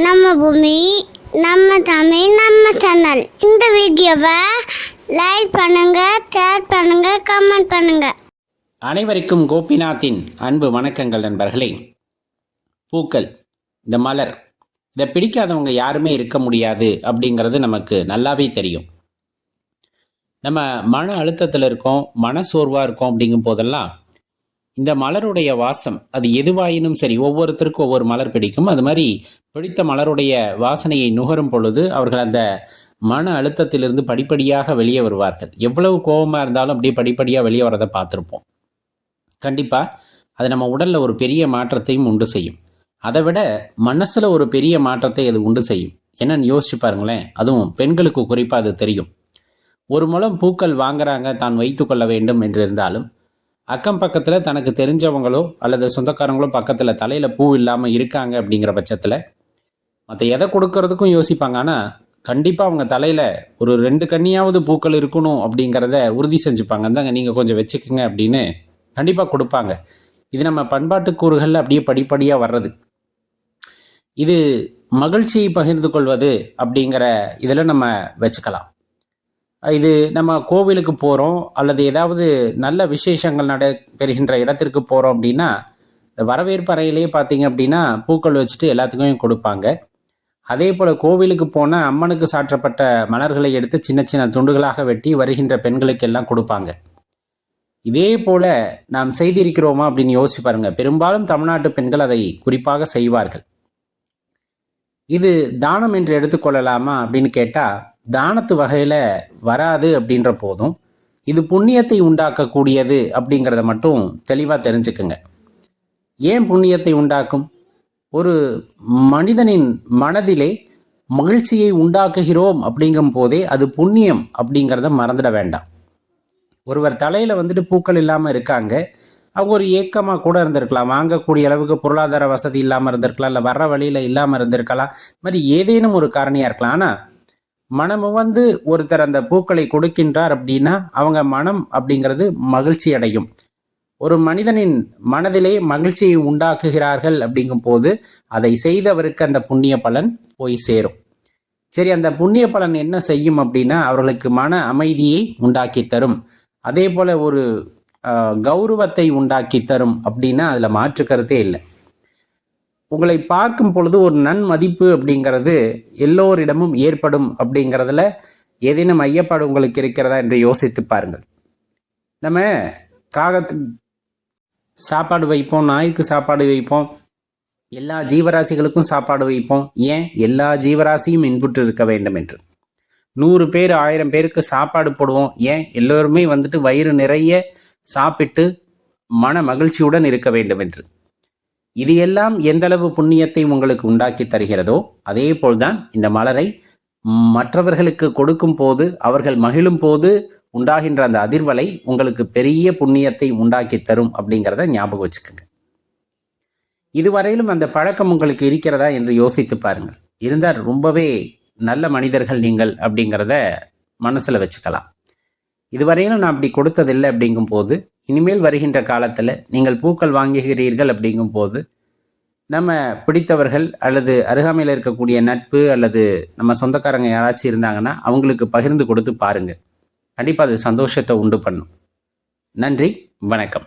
நம்ம பூமி, நம்ம தமிழ், நம்ம சேனல். இந்த வீடியோவை லைக் பண்ணுங்க, ஷேர் பண்ணுங்க, கமெண்ட் பண்ணுங்க. அனைவருக்கும் கோபிநாத்தின் அன்பு வணக்கங்கள் நண்பர்களே. பூக்கள், இந்த மலர், இதை பிடிக்காதவங்க யாருமே இருக்க முடியாது அப்படிங்கிறது நமக்கு நல்லாவே தெரியும். நம்ம மன அழுத்தத்தில் இருக்கோம், மனசோர்வாக இருக்கோம் அப்படிங்கும் போதெல்லாம் இந்த மலருடைய வாசம், அது எதுவாயினும் சரி, ஒவ்வொருத்தருக்கும் ஒவ்வொரு மலர் பிடிக்கும். அது மாதிரி பிடித்த மலருடைய வாசனையை நுகரும் பொழுது அவர்கள் அந்த மன அழுத்தத்திலிருந்து படிப்படியாக வெளியே வருவார்கள். எவ்வளவு கோபமாக இருந்தாலும் அப்படியே படிப்படியாக வெளியே வரதை பார்த்துருப்போம். கண்டிப்பாக அது நம்ம உடலில் ஒரு பெரிய மாற்றத்தையும் உண்டு செய்யும். அதை விட மனசில் ஒரு பெரிய மாற்றத்தை அது உண்டு செய்யும். என்னன்னு யோசிச்சு பாருங்களேன். அதுவும் பெண்களுக்கு குறிப்பாக அது தெரியும். ஒரு முழம் பூக்கள் வாங்குறாங்க தான் வைத்து கொள்ள வேண்டும் என்று இருந்தாலும், அக்கம் பக்கத்தில் தனக்கு தெரிஞ்சவங்களோ அல்லது சொந்தக்காரங்களோ பக்கத்தில் தலையில் பூ இல்லாமல் இருக்காங்க அப்படிங்கிற பட்சத்தில் மற்ற எதை கொடுக்கறதுக்கும் யோசிப்பாங்க. ஆனால் கண்டிப்பாக அவங்க தலையில் ஒரு 2 கன்னியாவது பூக்கள் இருக்கணும் அப்படிங்கிறத உறுதி செஞ்சுப்பாங்க. அந்தாங்க நீங்கள் கொஞ்சம் வச்சுக்கோங்க அப்படின்னு கண்டிப்பாக கொடுப்பாங்க. இது நம்ம பண்பாட்டு கூறுகளில் அப்படியே படிப்படியாக வர்றது. இது மகிழ்ச்சியை பகிர்ந்து கொள்வது அப்படிங்கிற இதில் நம்ம வச்சுக்கலாம். இது நம்ம கோவிலுக்கு போகிறோம் அல்லது ஏதாவது நல்ல விசேஷங்கள் நடைபெறுகின்ற இடத்திற்கு போகிறோம் அப்படின்னா, இந்த வரவேற்பு அறையிலே பார்த்தீங்க அப்படின்னா பூக்கள் வச்சுட்டு எல்லாத்துக்கும் கொடுப்பாங்க. அதே போல் கோவிலுக்கு போனால் அம்மனுக்கு சாற்றப்பட்ட மலர்களை எடுத்து சின்ன சின்ன துண்டுகளாக வெட்டி வருகின்ற பெண்களுக்கு எல்லாம் கொடுப்பாங்க. இதே போல் நாம் செய்திருக்கிறோமா அப்படின்னு யோசிச்சு பாருங்கள். பெரும்பாலும் தமிழ்நாட்டு பெண்கள் அதை குறிப்பாக செய்வார்கள். இது தானம் என்று எடுத்துக்கொள்ளலாமா அப்படின்னு கேட்டால், தானத்து வகையில் வராது அப்படின்ற போதும் இது புண்ணியத்தை உண்டாக்கக்கூடியது அப்படிங்கிறத மட்டும் தெளிவாக தெரிஞ்சுக்குங்க. ஏன் புண்ணியத்தை உண்டாக்கும்? ஒரு மனிதனின் மனதிலே மகிழ்ச்சியை உண்டாக்குகிறோம் அப்படிங்கும் போதே அது புண்ணியம் அப்படிங்கிறத மறந்துட வேண்டாம். ஒருவர் தலையில் வந்துட்டு பூக்கள் இல்லாமல் இருக்காங்க, அவங்க ஒரு ஏக்கமாக கூட இருந்திருக்கலாம், வாங்கக்கூடிய அளவுக்கு பொருளாதார வசதி இல்லாமல் இருந்திருக்கலாம், இல்லை வர்ற வழியில் இல்லாமல் இருந்திருக்கலாம், இது மாதிரி ஏதேனும் ஒரு காரணியாக இருக்கலாம். ஆனால் மனம் வந்து ஒருத்தர் அந்த பூக்களை கொடுக்கின்றார் அப்படின்னா அவங்க மனம் அப்படிங்கிறது மகிழ்ச்சி அடையும். ஒரு மனிதனின் மனதிலே மகிழ்ச்சியை உண்டாக்குகிறார்கள் அப்படிங்கும் போது அதை செய்தவருக்கு அந்த புண்ணிய பலன் போய் சேரும். சரி, அந்த புண்ணிய பலன் என்ன செய்யும் அப்படின்னா அவர்களுக்கு மன அமைதியை உண்டாக்கி தரும். அதே போல் ஒரு கௌரவத்தை உண்டாக்கி தரும் அப்படின்னா அதில் மாற்று கருத்தே இல்லை. உங்களை பார்க்கும் பொழுது ஒரு நன்மதிப்பு அப்படிங்கிறது எல்லோரிடமும் ஏற்படும் அப்படிங்கிறதுல ஏதேனும் ஐயப்பாடு உங்களுக்கு இருக்கிறதா என்று யோசித்து பாருங்கள். நம்ம காகத்துக்கு சாப்பாடு வைப்போம், நாய்க்கு சாப்பாடு வைப்போம், எல்லா ஜீவராசிகளுக்கும் சாப்பாடு வைப்போம். ஏன்? எல்லா ஜீவராசியும் இன்புற்று இருக்க வேண்டும் என்று. 100 பேர் 1000 பேருக்கு சாப்பாடு போடுவோம். ஏன்? எல்லோருமே வந்துட்டு வயிறு நிறைய சாப்பிட்டு மன மகிழ்ச்சியுடன் இருக்க வேண்டும் என்று. இது எல்லாம் எந்தளவு புண்ணியத்தை உங்களுக்கு உண்டாக்கி தருகிறதோ அதே போல்தான் இந்த மலரை மற்றவர்களுக்கு கொடுக்கும் போது அவர்கள் மகிழும் போது உண்டாகின்ற அந்த அதிர்வலை உங்களுக்கு பெரிய புண்ணியத்தை உண்டாக்கி தரும் அப்படிங்கிறத ஞாபகம் வச்சுக்கோங்க. இதுவரையிலும் அந்த பழக்கம் உங்களுக்கு இருக்கிறதா என்று யோசித்து பாருங்கள். இருந்தால் ரொம்பவே நல்ல மனிதர்கள் நீங்கள் அப்படிங்கிறத மனசில் வச்சுக்கலாம். இதுவரையிலும் நான் அப்படி கொடுத்ததில்லை அப்படிங்கும் போது, இனிமேல் வருகின்ற காலத்தில் நீங்கள் பூக்கள் வாங்குகிறீர்கள் அப்படிங்கும் போது நம்ம பிடித்தவர்கள் அல்லது அருகாமையில் இருக்கக்கூடிய நட்பு அல்லது நம்ம சொந்தக்காரங்க யாராச்சும் இருந்தாங்கன்னா அவங்களுக்கு பகிர்ந்து கொடுத்து பாருங்கள். கண்டிப்பாக அது சந்தோஷத்தை உண்டு பண்ணும். நன்றி, வணக்கம்.